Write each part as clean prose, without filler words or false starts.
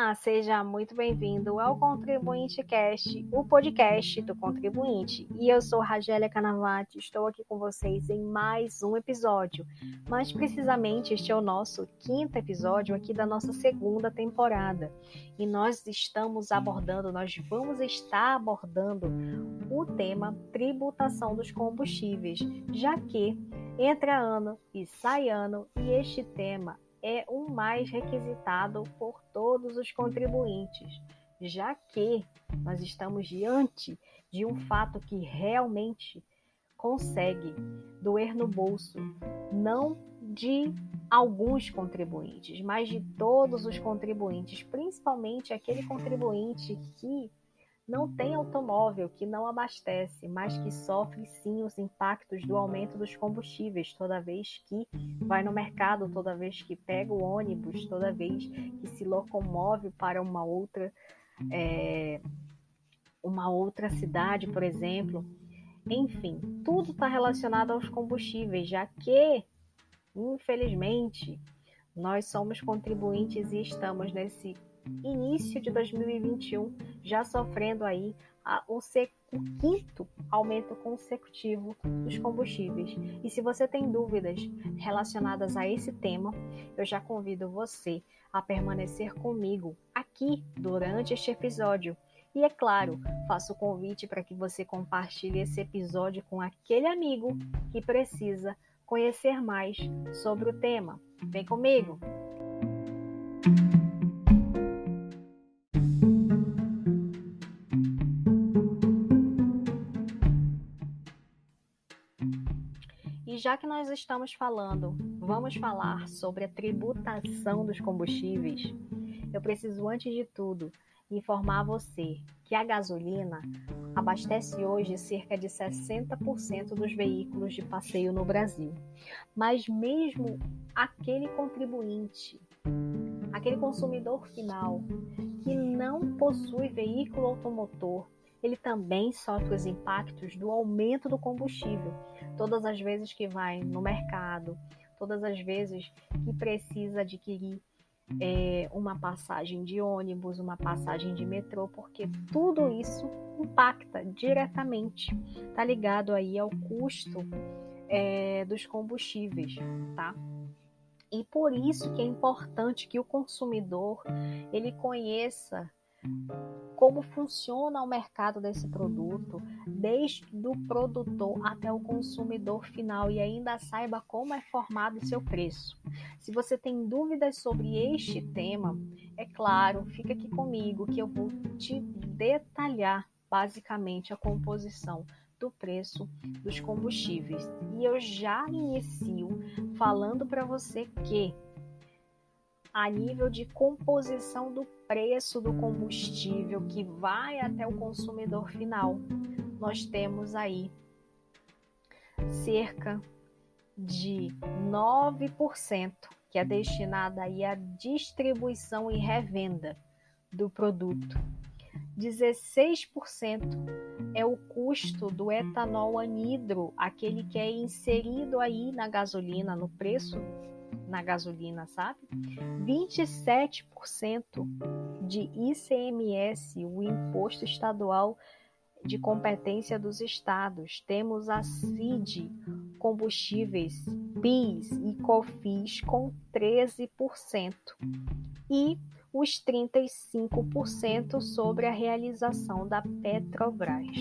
Olá, seja muito bem-vindo ao Contribuinte Cast, o podcast do contribuinte. E eu sou Ragélia Canavati, estou aqui com vocês em mais um episódio. Mais precisamente, este é o nosso quinto episódio aqui da nossa segunda temporada. E nós vamos estar abordando o tema tributação dos combustíveis, já que entra ano e sai ano e este tema é o mais requisitado por todos os contribuintes, já que nós estamos diante de um fato que realmente consegue doer no bolso, não de alguns contribuintes, mas de todos os contribuintes, principalmente aquele contribuinte que não tem automóvel, que não abastece, mas que sofre sim os impactos do aumento dos combustíveis toda vez que vai no mercado, toda vez que pega o ônibus, toda vez que se locomove para uma outra cidade, por exemplo. Enfim, tudo está relacionado aos combustíveis, já que, infelizmente, nós somos contribuintes e estamos nesse início de 2021 já sofrendo aí o quinto aumento consecutivo dos combustíveis. E se você tem dúvidas relacionadas a esse tema, eu já convido você a permanecer comigo aqui durante este episódio. E é claro, faço o convite para que você compartilhe esse episódio com aquele amigo que precisa conhecer mais sobre o tema. Vem comigo! E já que nós estamos vamos falar sobre a tributação dos combustíveis, eu preciso, antes de tudo, informar você que a gasolina abastece hoje cerca de 60% dos veículos de passeio no Brasil. Mas mesmo aquele contribuinte, aquele consumidor final que não possui veículo automotor, ele também sofre os impactos do aumento do combustível. Todas as vezes que vai no mercado, todas as vezes que precisa adquirir uma passagem de ônibus, uma passagem de metrô, porque tudo isso impacta diretamente, está ligado aí ao custo dos combustíveis, tá? E por isso que é importante que o consumidor ele conheça como funciona o mercado desse produto, desde o produtor até o consumidor final, e ainda saiba como é formado o seu preço. Se você tem dúvidas sobre este tema, é claro, fica aqui comigo que eu vou te detalhar basicamente a composição do preço dos combustíveis. E eu já inicio falando para você que a nível de composição do preço do combustível que vai até o consumidor final, nós temos aí cerca de 9% que é destinada aí à distribuição e revenda do produto. 16% é o custo do etanol anidro, aquele que é inserido aí na gasolina, no preço na gasolina, sabe? 27% de ICMS, o Imposto Estadual de Competência dos Estados. Temos a CID, combustíveis, PIS e COFINS com 13%. E os 35% sobre a realização da Petrobras.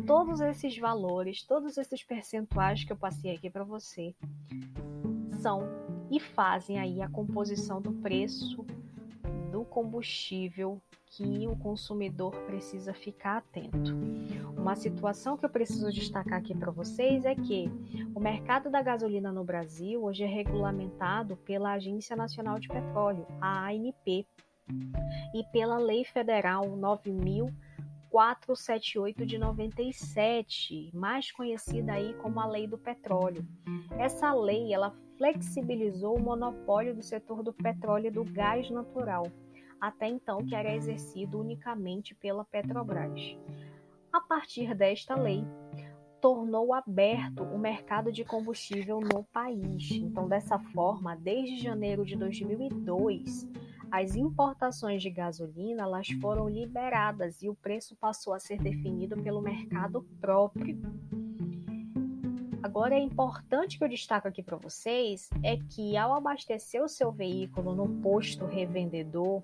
Todos esses valores, todos esses percentuais que eu passei aqui para você, são e fazem aí a composição do preço do combustível que o consumidor precisa ficar atento. Uma situação que eu preciso destacar aqui para vocês é que o mercado da gasolina no Brasil hoje é regulamentado pela Agência Nacional de Petróleo, a ANP, e pela Lei Federal 9.478 de 97, mais conhecida aí como a Lei do Petróleo. Essa lei, ela flexibilizou o monopólio do setor do petróleo e do gás natural, até então que era exercido unicamente pela Petrobras. A partir desta lei, tornou aberto o mercado de combustível no país. Então, dessa forma, desde janeiro de 2002, as importações de gasolina elas foram liberadas e o preço passou a ser definido pelo mercado próprio. Agora, é importante que eu destaco aqui para vocês é que ao abastecer o seu veículo no posto revendedor,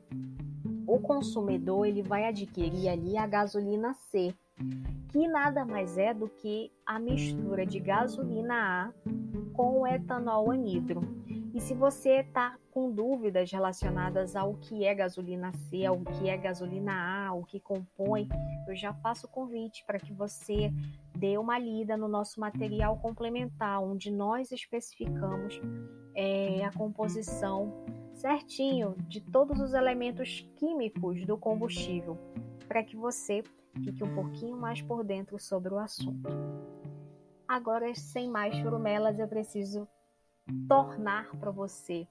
o consumidor ele vai adquirir ali a gasolina C, que nada mais é do que a mistura de gasolina A com o etanol anidro. E se você está com dúvidas relacionadas ao que é gasolina C, ao que é gasolina A, o que compõe, eu já faço o convite para que você dê uma lida no nosso material complementar, onde nós especificamos a composição certinho de todos os elementos químicos do combustível, para que você fique um pouquinho mais por dentro sobre o assunto. Agora, sem mais churumelas, eu preciso tornar para você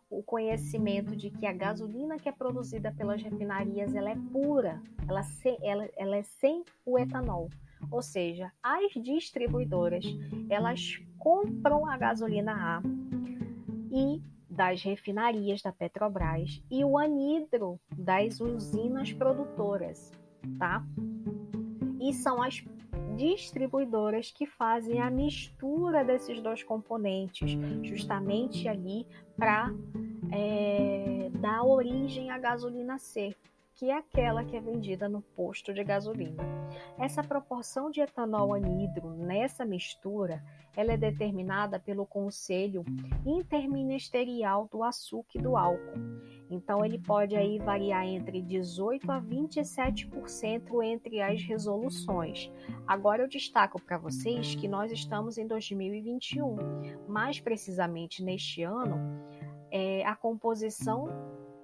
o conhecimento de que a gasolina que é produzida pelas refinarias ela é pura, ela é sem o etanol. Ou seja, as distribuidoras elas compram a gasolina A e das refinarias da Petrobras e o anidro das usinas produtoras, tá? E são as distribuidoras que fazem a mistura desses dois componentes, justamente ali para dar origem à gasolina C, que é aquela que é vendida no posto de gasolina. Essa proporção de etanol anidro nessa mistura, ela é determinada pelo Conselho Interministerial do Açúcar e do Álcool. Então, ele pode aí variar entre 18% a 27% entre as resoluções. Agora, eu destaco para vocês que nós estamos em 2021. Mais precisamente, neste ano, a composição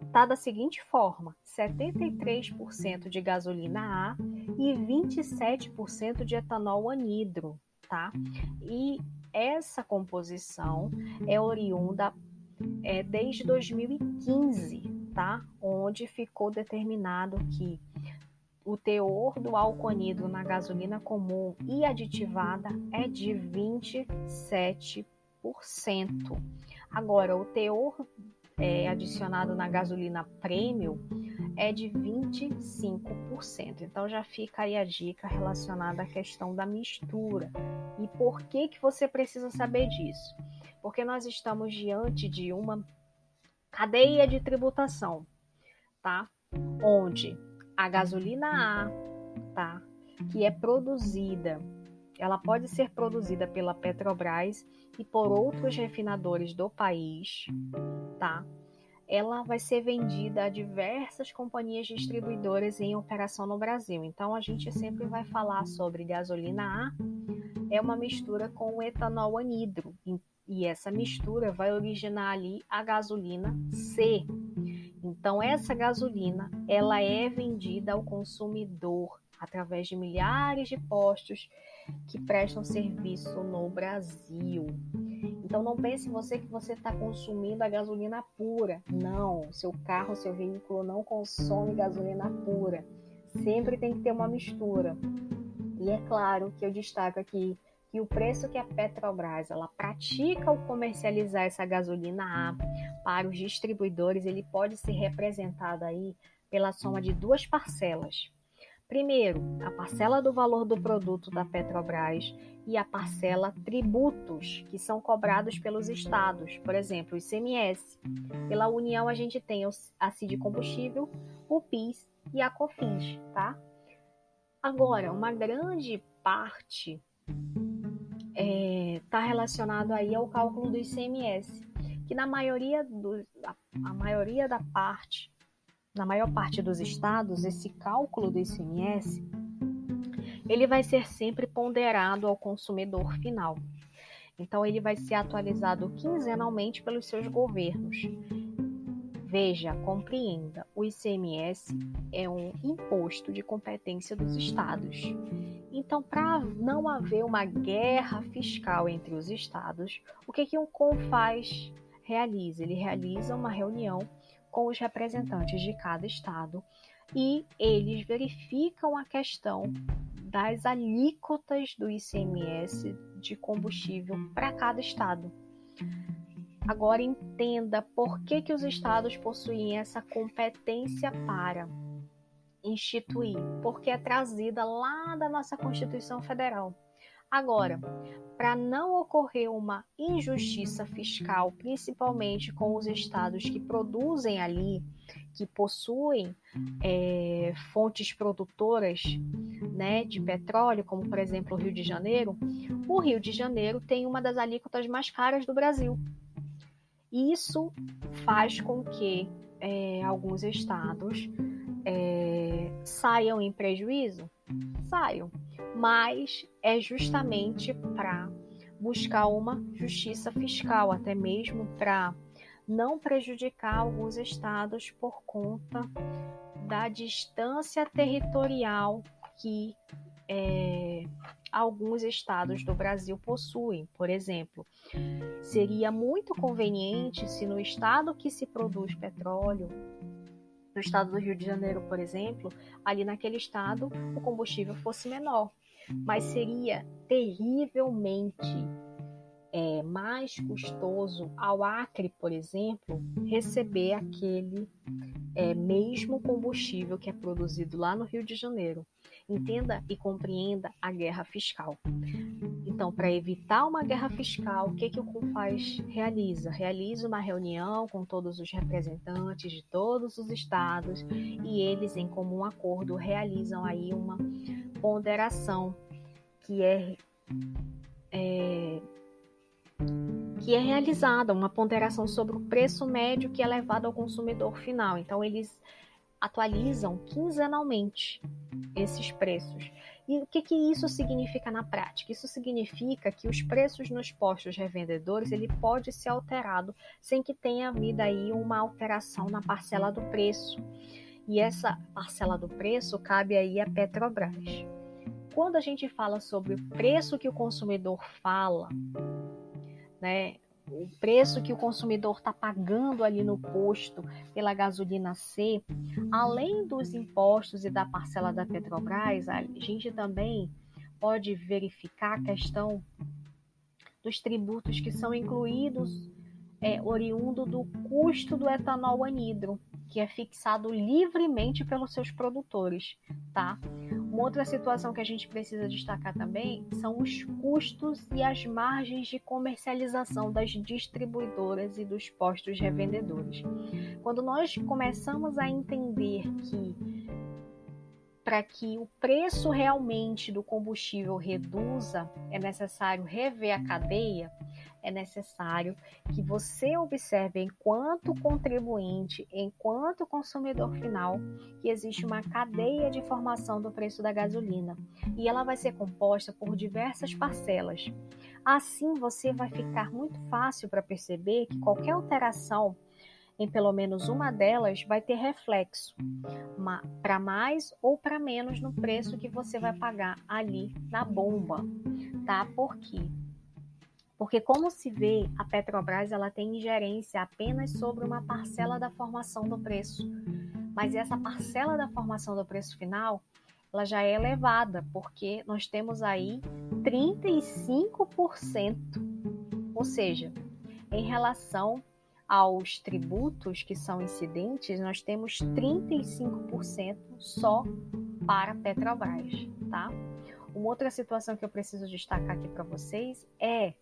está da seguinte forma: 73% de gasolina A e 27% de etanol anidro, tá? E essa composição é oriunda desde 2015, tá? Onde ficou determinado que o teor do álcool anidro na gasolina comum e aditivada é de 27%. Agora, o teor adicionado na gasolina premium é de 25%. Então já fica aí a dica relacionada à questão da mistura. E por que você precisa saber disso? Porque nós estamos diante de uma cadeia de tributação, tá? Onde a gasolina A, tá? Que é produzida, ela pode ser produzida pela Petrobras e por outros refinadores do país, tá? Ela vai ser vendida a diversas companhias distribuidoras em operação no Brasil. Então, a gente sempre vai falar sobre gasolina A, é uma mistura com o etanol anidro, e essa mistura vai originar ali a gasolina C. Então, essa gasolina, ela é vendida ao consumidor através de milhares de postos que prestam serviço no Brasil. Então, não pense você que você está consumindo a gasolina pura. Não, seu carro, seu veículo não consome gasolina pura. Sempre tem que ter uma mistura. E é claro que eu destaco aqui que o preço que a Petrobras ela pratica ao comercializar essa gasolina A para os distribuidores, ele pode ser representado aí pela soma de duas parcelas. Primeiro, a parcela do valor do produto da Petrobras e a parcela tributos que são cobrados pelos estados, por exemplo, o ICMS. Pela União, a gente tem a CID Combustível, o PIS e a COFINS, tá? Agora, uma grande parte está relacionado aí ao cálculo do ICMS, que na maior parte dos estados, esse cálculo do ICMS, ele vai ser sempre ponderado ao consumidor final. Então, ele vai ser atualizado quinzenalmente pelos seus governos. Veja, compreenda, o ICMS é um imposto de competência dos estados. Então, para não haver uma guerra fiscal entre os estados, o que o CONFAZ realiza? Ele realiza uma reunião com os representantes de cada estado e eles verificam a questão das alíquotas do ICMS de combustível para cada estado. Agora entenda por que os estados possuem essa competência para instituir, porque é trazida lá da nossa Constituição Federal. Agora, para não ocorrer uma injustiça fiscal, principalmente com os estados que produzem ali, que possuem fontes produtoras, né, de petróleo, como por exemplo o Rio de Janeiro, o Rio de Janeiro tem uma das alíquotas mais caras do Brasil. Isso faz com que alguns estados saiam em prejuízo? Saiam, mas é justamente para buscar uma justiça fiscal, até mesmo para não prejudicar alguns estados por conta da distância territorial que alguns estados do Brasil possuem. Por exemplo, seria muito conveniente se no estado que se produz petróleo, no estado do Rio de Janeiro, por exemplo, ali naquele estado o combustível fosse menor, mas seria terrivelmente mais custoso ao Acre, por exemplo, receber aquele mesmo combustível que é produzido lá no Rio de Janeiro. Entenda e compreenda a guerra fiscal. Então, para evitar uma guerra fiscal, o que o CONFAZ realiza? Realiza uma reunião com todos os representantes de todos os estados e eles, em comum acordo, realizam aí uma ponderação que é realizada, uma ponderação sobre o preço médio que é levado ao consumidor final. Então, eles atualizam quinzenalmente esses preços. E o que isso significa na prática? Isso significa que os preços nos postos revendedores ele pode ser alterado sem que tenha havido aí uma alteração na parcela do preço. E essa parcela do preço cabe aí à Petrobras. Quando a gente fala sobre o preço que o consumidor fala, né, o preço que o consumidor está pagando ali no posto pela gasolina C, além dos impostos e da parcela da Petrobras, a gente também pode verificar a questão dos tributos que são incluídos oriundo do custo do etanol anidro, que é fixado livremente pelos seus produtores, tá? Uma outra situação que a gente precisa destacar também são os custos e as margens de comercialização das distribuidoras e dos postos revendedores. Quando nós começamos a entender que para que o preço realmente do combustível reduza, é necessário rever a cadeia, é necessário que você observe, enquanto contribuinte, enquanto consumidor final, que existe uma cadeia de formação do preço da gasolina e ela vai ser composta por diversas parcelas. Assim, você vai ficar muito fácil para perceber que qualquer alteração em pelo menos uma delas vai ter reflexo para mais ou para menos no preço que você vai pagar ali na bomba, tá? Por quê? Porque, como se vê, a Petrobras ela tem ingerência apenas sobre uma parcela da formação do preço. Mas essa parcela da formação do preço final, ela já é elevada, porque nós temos aí 35%. Ou seja, em relação aos tributos que são incidentes, nós temos 35% só para a Petrobras, tá? Uma outra situação que eu preciso destacar aqui para vocês e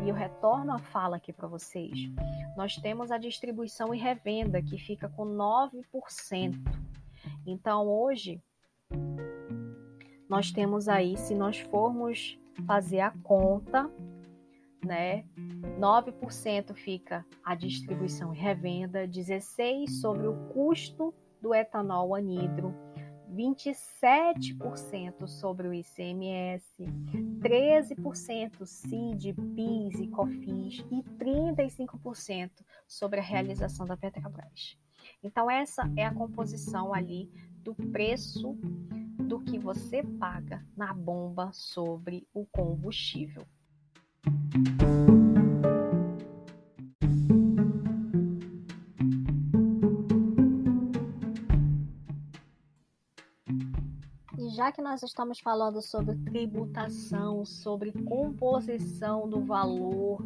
eu retorno a fala aqui para vocês, nós temos a distribuição e revenda, que fica com 9%. Então, hoje, nós temos aí, se nós formos fazer a conta, né, 9% fica a distribuição e revenda, 16% sobre o custo do etanol anidro, 27% sobre o ICMS, 13% CID, PIS e COFINS e 35% sobre a realização da Petrobras. Então, essa é a composição ali do preço do que você paga na bomba sobre o combustível. E já que nós estamos falando sobre tributação, sobre composição do valor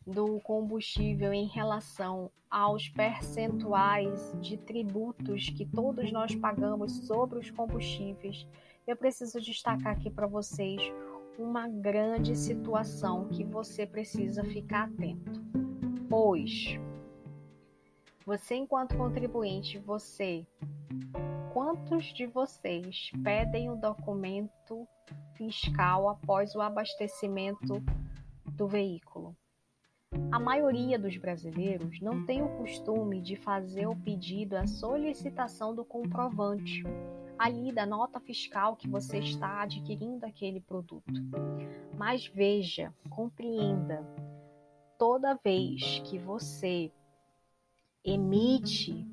do combustível em relação aos percentuais de tributos que todos nós pagamos sobre os combustíveis, eu preciso destacar aqui para vocês uma grande situação que você precisa ficar atento. Pois, você enquanto contribuinte, quantos de vocês pedem o documento fiscal após o abastecimento do veículo? A maioria dos brasileiros não tem o costume de fazer o pedido, a solicitação do comprovante, ali da nota fiscal que você está adquirindo aquele produto. Mas veja, compreenda, toda vez que você omite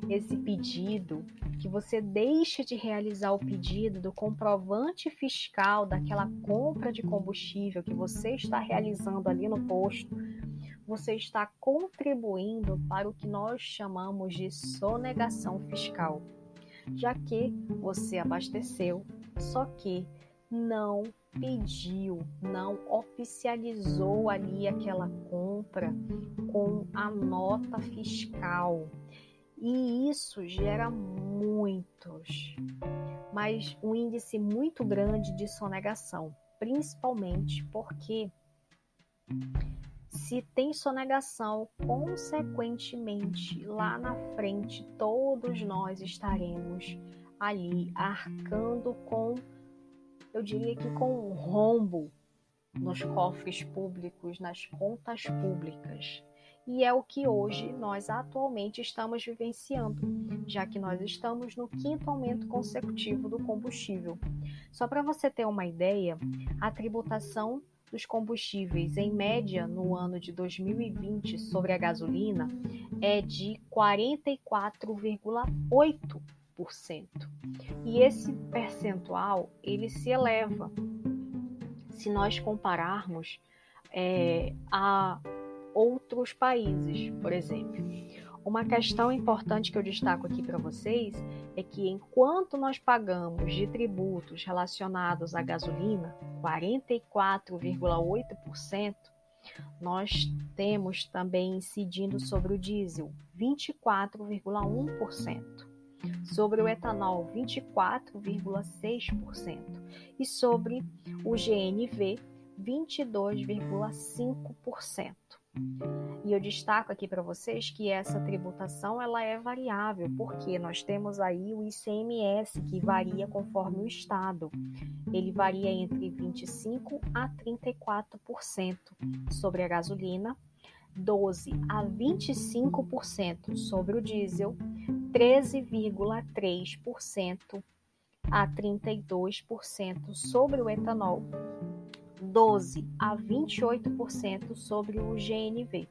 esse pedido, que você deixa de realizar o pedido do comprovante fiscal daquela compra de combustível que você está realizando ali no posto, você está contribuindo para o que nós chamamos de sonegação fiscal, já que você abasteceu, só que não pediu, não oficializou ali aquela compra com a nota fiscal. E isso gera um índice muito grande de sonegação, principalmente porque se tem sonegação, consequentemente, lá na frente, todos nós estaremos ali arcando com, eu diria que com um rombo nos cofres públicos, nas contas públicas. E é o que hoje nós atualmente estamos vivenciando, já que nós estamos no 5º aumento consecutivo do combustível. Só para você ter uma ideia, a tributação dos combustíveis, em média, no ano de 2020, sobre a gasolina, é de 44,8%. E esse percentual, ele se eleva se nós compararmos a outros países, por exemplo. Uma questão importante que eu destaco aqui para vocês é que enquanto nós pagamos de tributos relacionados à gasolina 44,8%, nós temos também incidindo sobre o diesel 24,1%, sobre o etanol 24,6% e sobre o GNV 22,5%. E eu destaco aqui para vocês que essa tributação ela é variável, porque nós temos aí o ICMS, que varia conforme o estado. Ele varia entre 25% a 34% sobre a gasolina, 12% a 25% sobre o diesel, 13,3% a 32% sobre o etanol, 12% a 28% sobre o GNV.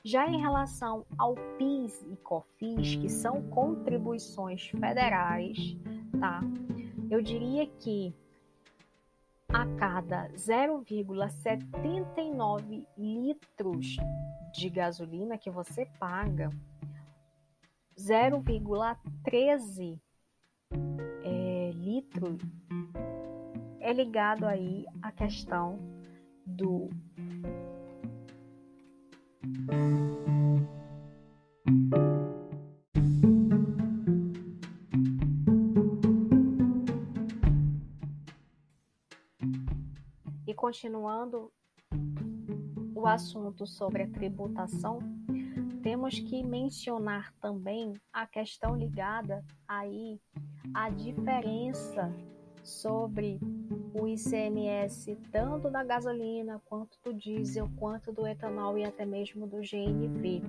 Já em relação ao PIS e COFINS, que são contribuições federais, tá? Eu diria que a cada 0,79 litros de gasolina que você paga, 0,13 litro é ligado aí à questão do E continuando o assunto sobre a tributação, temos que mencionar também a questão ligada aí à diferença sobre o ICMS, tanto da gasolina, quanto do diesel, quanto do etanol e até mesmo do GNV.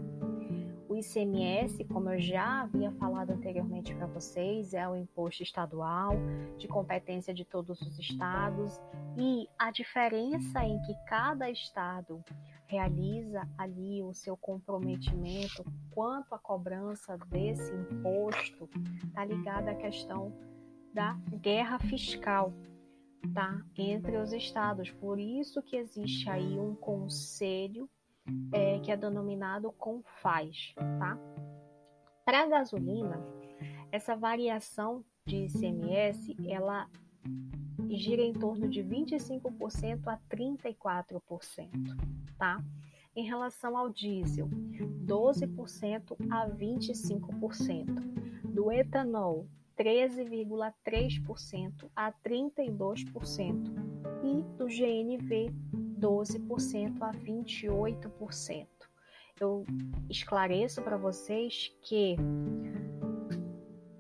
O ICMS, como eu já havia falado anteriormente para vocês, é o imposto estadual de competência de todos os estados, e a diferença em que cada estado realiza ali o seu comprometimento quanto à cobrança desse imposto está ligada à questão da guerra fiscal, tá? Entre os estados. Por isso que existe aí um conselho que é denominado CONFAZ, tá? Para a gasolina, essa variação de ICMS, ela gira em torno de 25% a 34%, tá? Em relação ao diesel, 12% a 25%. Do etanol, 13,3% a 32%. E do GNV, 12% a 28%. Eu esclareço para vocês que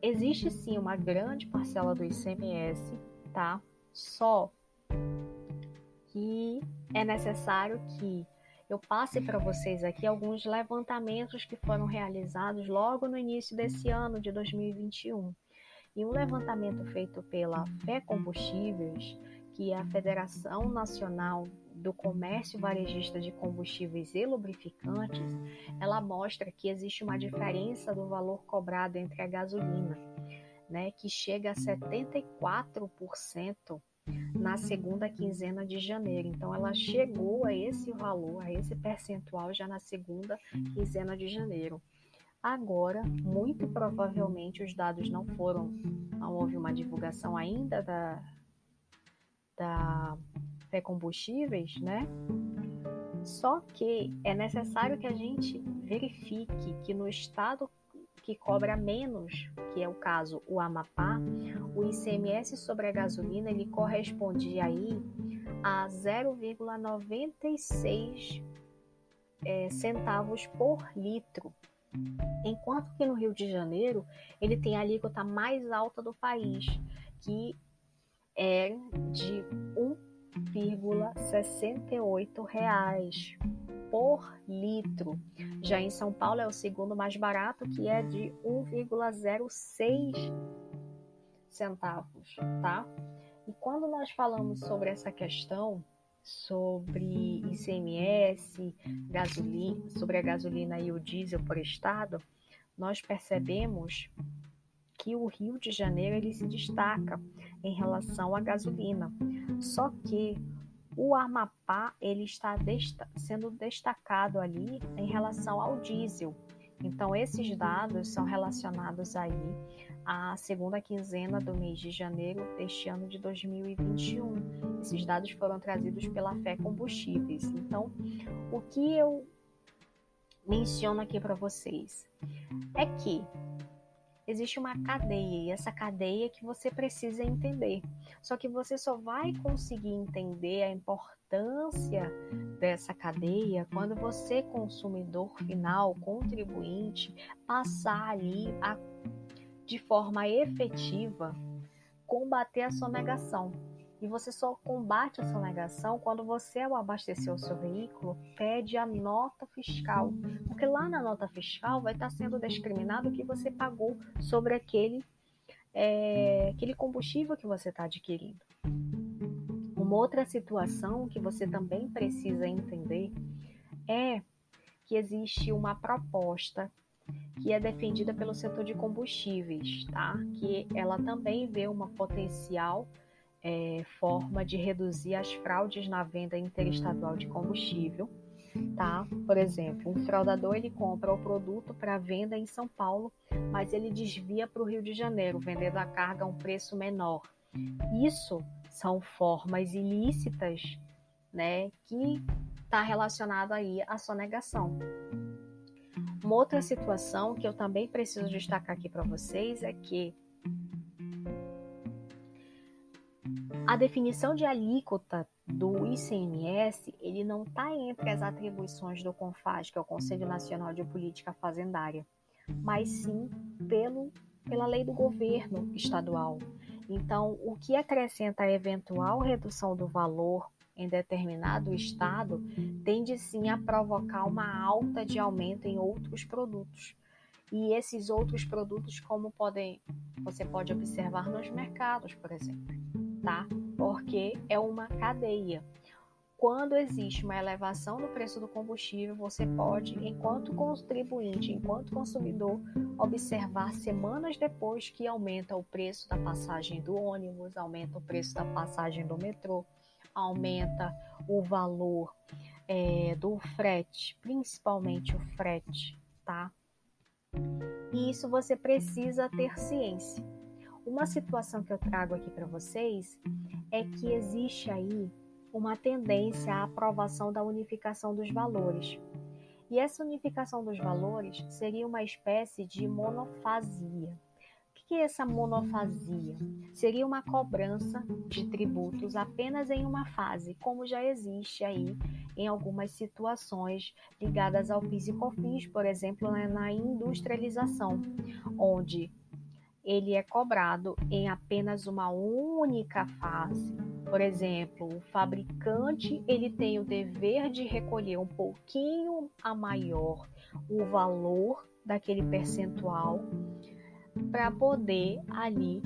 existe sim uma grande parcela do ICMS, tá? Só que é necessário que eu passe para vocês aqui alguns levantamentos que foram realizados logo no início desse ano de 2021. E um levantamento feito pela Fé Combustíveis, que é a Federação Nacional do Comércio Varejista de Combustíveis e Lubrificantes, ela mostra que existe uma diferença do valor cobrado entre a gasolina, né, que chega a 74% na segunda quinzena de janeiro. Então, ela chegou a esse valor, a esse percentual já na segunda quinzena de janeiro. Agora, muito provavelmente, os dados não houve uma divulgação ainda da Fé Combustíveis, né? Só que é necessário que a gente verifique que no estado que cobra menos, que é o caso o Amapá, o ICMS sobre a gasolina ele corresponde aí a 0,96 centavos por litro, enquanto que no Rio de Janeiro ele tem a alíquota mais alta do país, que é de R$ 1,68 por litro. Já em São Paulo é o segundo mais barato, que é de 1,06 centavos, tá? E quando nós falamos sobre essa questão, sobre ICMS, gasolina, sobre a gasolina e o diesel por estado, nós percebemos que o Rio de Janeiro ele se destaca em relação à gasolina. Só que o Amapá ele está sendo destacado ali em relação ao diesel. Então, esses dados são relacionados aí à segunda quinzena do mês de janeiro deste ano de 2021. Esses dados foram trazidos pela Fé Combustíveis. Então, o que eu menciono aqui para vocês é que existe uma cadeia, e essa cadeia é que você precisa entender. Só que você só vai conseguir entender a importância dessa cadeia quando você, consumidor final, contribuinte, passar ali de forma efetiva, combater a sonegação. E você só combate a sonegação quando você, ao abastecer o seu veículo, pede a nota fiscal. Porque lá na nota fiscal vai estar sendo discriminado o que você pagou sobre aquele combustível que você está adquirindo. Uma outra situação que você também precisa entender é que existe uma proposta que é defendida pelo setor de combustíveis, tá? Que ela também vê uma potencial forma de reduzir as fraudes na venda interestadual de combustível, tá? Por exemplo, um fraudador ele compra o produto para venda em São Paulo, mas ele desvia para o Rio de Janeiro, vendendo a carga a um preço menor. Isso são formas ilícitas, né, que está relacionado aí à sonegação. Uma outra situação que eu também preciso destacar aqui para vocês é que a definição de alíquota do ICMS, ele não está entre as atribuições do CONFAZ, que é o Conselho Nacional de Política Fazendária, mas sim pela lei do governo estadual. Então, o que acrescenta a eventual redução do valor em determinado estado tende sim a provocar uma alta de aumento em outros produtos. E esses outros produtos, como você pode observar nos mercados, por exemplo, tá? Porque é uma cadeia. Quando existe uma elevação no preço do combustível, você pode, enquanto contribuinte, enquanto consumidor, observar semanas depois que aumenta o preço da passagem do ônibus, aumenta o preço da passagem do metrô, aumenta o valor do frete, principalmente o frete, tá? E isso você precisa ter ciência. Uma situação que eu trago aqui para vocês é que existe aí uma tendência à aprovação da unificação dos valores. E essa unificação dos valores seria uma espécie de monofasia. O que é essa monofasia? Seria uma cobrança de tributos apenas em uma fase, como já existe aí em algumas situações ligadas ao PIS e COFINS, por exemplo, na industrialização, onde ele é cobrado em apenas uma única fase. Por exemplo, o fabricante ele tem o dever de recolher um pouquinho a maior o valor daquele percentual para poder ali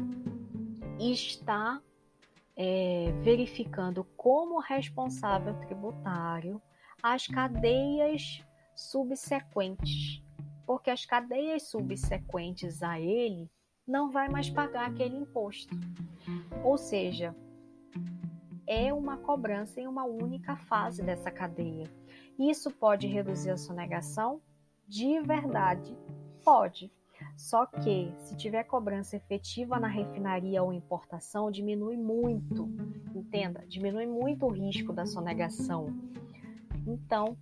estar verificando como responsável tributário as cadeias subsequentes, porque as cadeias subsequentes a ele não vai mais pagar aquele imposto. Ou seja, é uma cobrança em uma única fase dessa cadeia. Isso pode reduzir a sonegação? De verdade, pode. Só que, se tiver cobrança efetiva na refinaria ou importação, diminui muito, entenda, diminui muito o risco da sonegação. Então,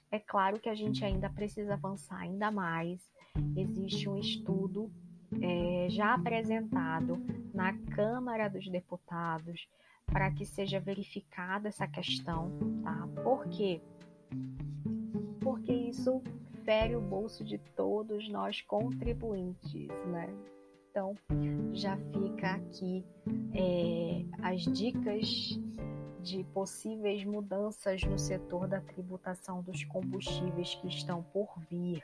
é claro que a gente ainda precisa avançar ainda mais. Existe um estudo já apresentado na Câmara dos Deputados para que seja verificada essa questão, tá? Por quê? Porque isso fere o bolso de todos nós contribuintes, né? Então, já fica aqui as dicas de possíveis mudanças no setor da tributação dos combustíveis que estão por vir.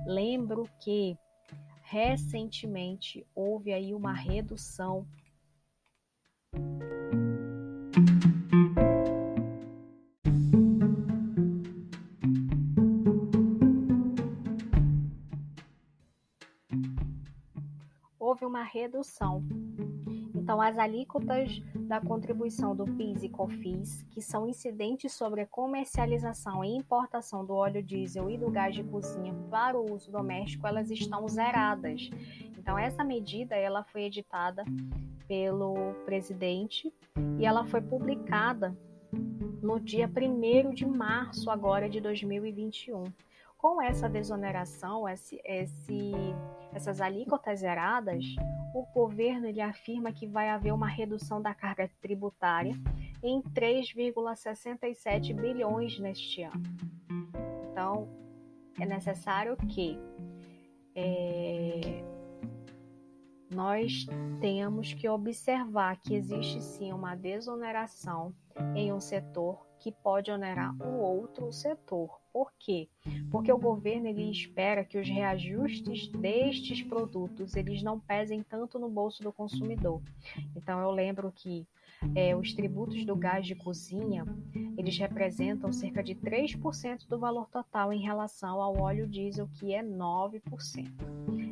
Lembro que recentemente houve aí uma redução Então, as alíquotas da contribuição do PIS e COFINS, que são incidentes sobre a comercialização e importação do óleo diesel e do gás de cozinha para o uso doméstico, elas estão zeradas. Então, essa medida ela foi editada pelo presidente e ela foi publicada no dia 1º de março agora de 2021. Com essa desoneração, essas alíquotas zeradas, o governo ele afirma que vai haver uma redução da carga tributária em 3,67 bilhões neste ano. Então, é necessário que nós tenhamos que observar que existe sim uma desoneração em um setor que pode onerar o outro setor. Por quê? Porque o governo ele espera que os reajustes destes produtos eles não pesem tanto no bolso do consumidor. Então eu lembro que os tributos do gás de cozinha eles representam cerca de 3% do valor total em relação ao óleo diesel, que é 9%.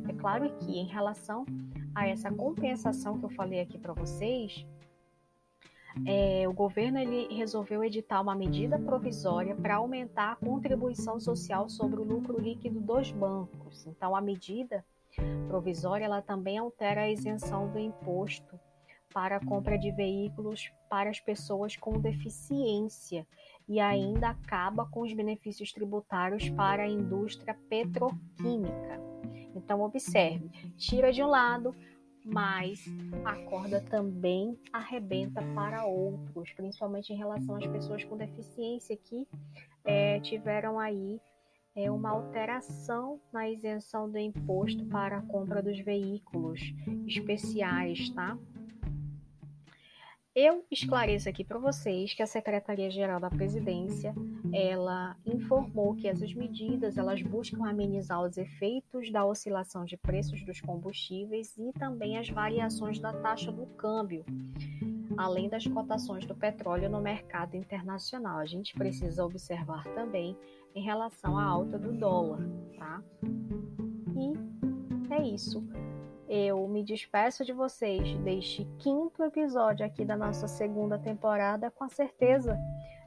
É claro que em relação a essa compensação que eu falei aqui para vocês, o governo ele resolveu editar uma medida provisória para aumentar a contribuição social sobre o lucro líquido dos bancos. Então, a medida provisória ela também altera a isenção do imposto para a compra de veículos para as pessoas com deficiência e ainda acaba com os benefícios tributários para a indústria petroquímica. Então, observe, tira de um lado, mas a corda também arrebenta para outros, principalmente em relação às pessoas com deficiência que tiveram aí uma alteração na isenção do imposto para a compra dos veículos especiais, tá? Eu esclareço aqui para vocês que a Secretaria-Geral da Presidência, ela informou que essas medidas, elas buscam amenizar os efeitos da oscilação de preços dos combustíveis e também as variações da taxa do câmbio, além das cotações do petróleo no mercado internacional. A gente precisa observar também em relação à alta do dólar, tá? E é isso. Eu me despeço de vocês deste 5º episódio aqui da nossa 2ª temporada, com a certeza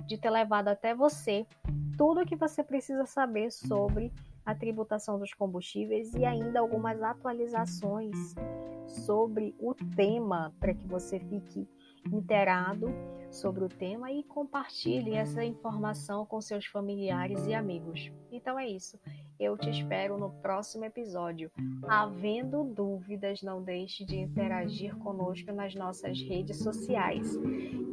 de ter levado até você tudo o que você precisa saber sobre a tributação dos combustíveis e ainda algumas atualizações sobre o tema, para que você fique inteirado sobre o tema e compartilhe essa informação com seus familiares e amigos. Então é isso. Eu te espero no próximo episódio. Havendo dúvidas, não deixe de interagir conosco nas nossas redes sociais.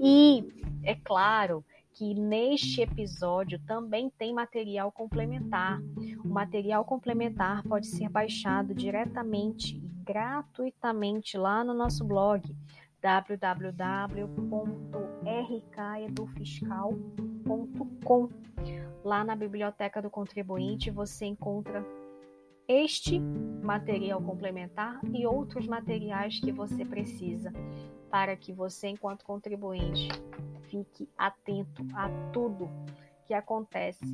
E, é claro, que neste episódio também tem material complementar. O material complementar pode ser baixado diretamente e gratuitamente lá no nosso blog www.rkedufiscal.com. Lá na Biblioteca do Contribuinte você encontra este material complementar e outros materiais que você precisa para que você, enquanto contribuinte, fique atento a tudo que acontece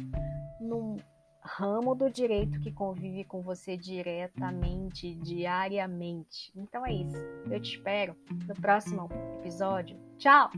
no ramo do direito que convive com você diretamente, diariamente. Então é isso. Eu te espero no próximo episódio. Tchau!